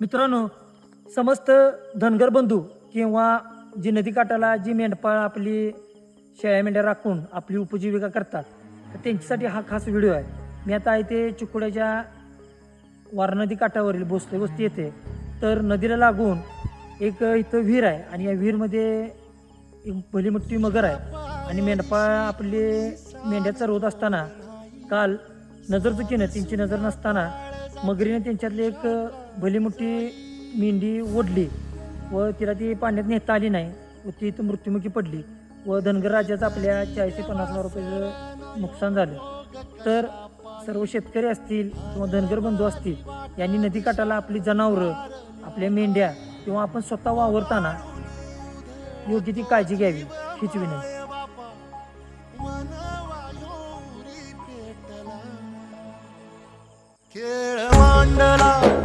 मित्रांनो, समस्त धनगर बंधू किंवा जी नदीकाठाला जी मेंढपाळ आपली शेळ्या मेंढ्या राखून आपली उपजीविका करतात, तर त्यांच्यासाठी हा खास व्हिडिओ आहे. मी आता आहे ते चिकोड्याच्या वारणा नदी काठावरील भोसले वस्ती येते. तर नदीला लागून एक इथं विहीर आहे आणि या विहीरमध्ये एक भली मोठी मगर आहे आणि मेंढपाळ आपले मेंढ्या चरवत असताना काल नजर चुकीनं त्यांची नजर नसताना मगरीने त्यांच्यातली एक भली मोठी मेंढी ओढली व तिला ती पाण्यात नेता आली नाही व ती इथं मृत्युमुखी पडली व धनगर राज्याचं आपल्या 40 ते 50 लाख रुपयाचं नुकसान झालं. तर सर्व शेतकरी असतील किंवा धनगर बंधू असतील यांनी नदीकाठाला आपली जनावरं, आपल्या मेंढ्या किंवा आपण स्वतः वावरताना योग्य ती काळजी घ्यावी हीच विनंती. खेळ मांडला